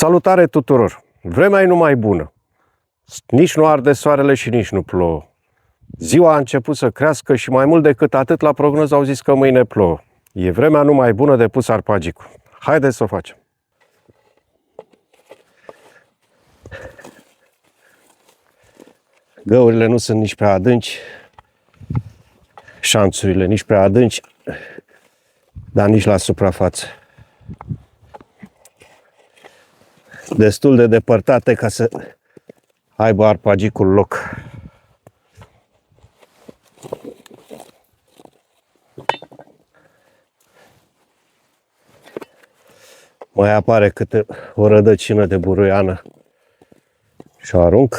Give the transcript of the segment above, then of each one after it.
Salutare tuturor! Vremea e numai bună. Nici nu arde soarele și nici nu plouă. Ziua a început să crească și mai mult decât atât la prognoză au zis că mâine plouă. E vremea numai bună de pus arpagicul. Haideți să o facem! Găurile nu sunt nici prea adânci, șanțurile nici prea adânci, dar nici la suprafață. Destul de depărtate ca să aibă arpagicul loc. Mai apare câte o rădăcină de buruiană și o arunc.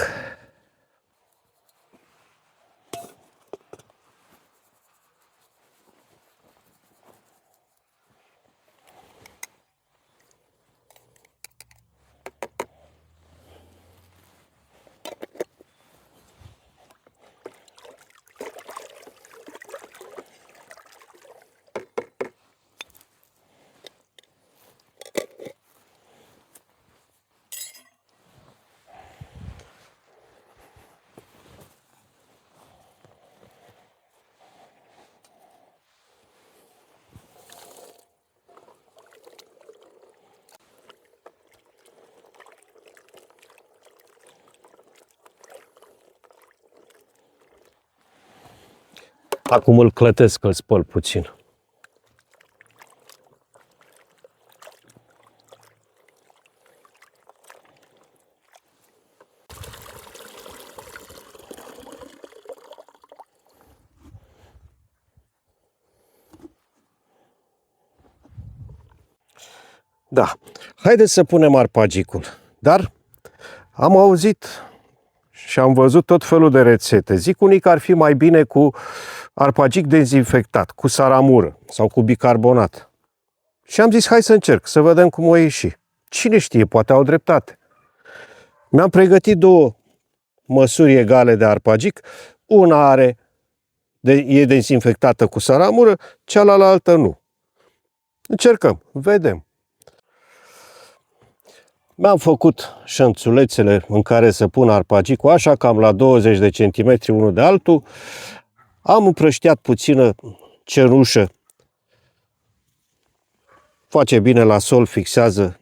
Acum îl clătesc, îl spăl puțin. Da, haideți să punem arpagicul. Dar am auzit și am văzut tot felul de rețete. Zic unii că ar fi mai bine cu arpagic dezinfectat, cu saramură sau cu bicarbonat. Și am zis, hai să încerc, să vedem cum o ieși. Cine știe, poate au dreptate. Mi-am pregătit două măsuri egale de arpagic. Una e dezinfectată cu saramură, cealaltă nu. Încercăm, vedem. Mi-am făcut șănțulețele în care să pun arpagicul, așa cam la 20 de centimetri unul de altul. Am împrăștiat puțină cenușă. Face bine la sol, fixează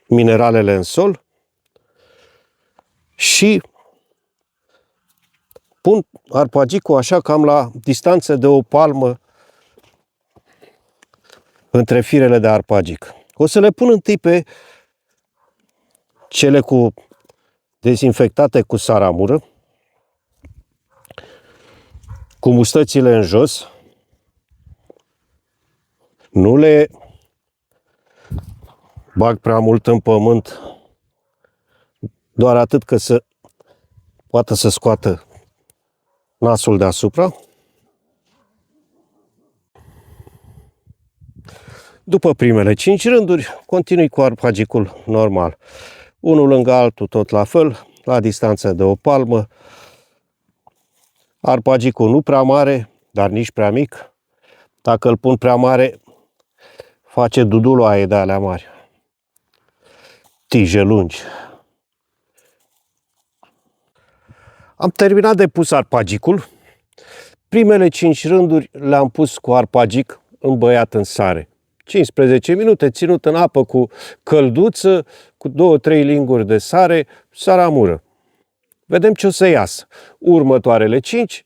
mineralele în sol. Și pun arpagicul așa cam la distanță de o palmă între firele de arpagic. O să le pun întâi pe cele dezinfectate cu saramură, cu mustățile în jos. Nu le bag prea mult în pământ, doar atât că să poată să scoată nasul deasupra. După primele 5 rânduri, continui cu arpagicul normal. Unul lângă altul, tot la fel, la distanță de o palmă. Arpagicul nu prea mare, dar nici prea mic. Dacă îl pun prea mare, face duduloaie de alea mari. Tije lungi. Am terminat de pus arpagicul. Primele 5 rânduri le-am pus cu arpagic îmbăiat în sare. 15 minute, ținut în apă cu călduță, cu 2-3 linguri de sare, saramură. Vedem ce o să iasă. Următoarele 5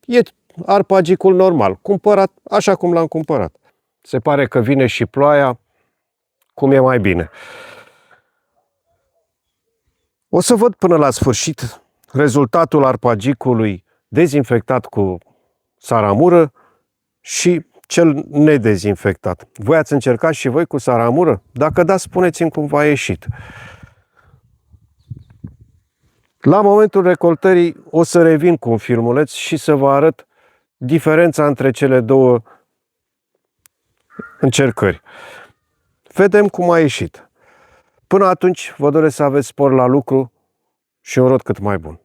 e arpagicul normal, cumpărat așa cum l-am cumpărat. Se pare că vine și ploaia, cum e mai bine. O să văd până la sfârșit rezultatul arpagicului dezinfectat cu saramură și cel nedezinfectat. Voi ați încercat și voi cu saramură? Dacă da, spuneți-mi cum v-a ieșit. La momentul recoltării o să revin cu un filmuleț și să vă arăt diferența între cele două încercări. Vedem cum a ieșit. Până atunci, vă doresc să aveți spor la lucru și un rod cât mai bun.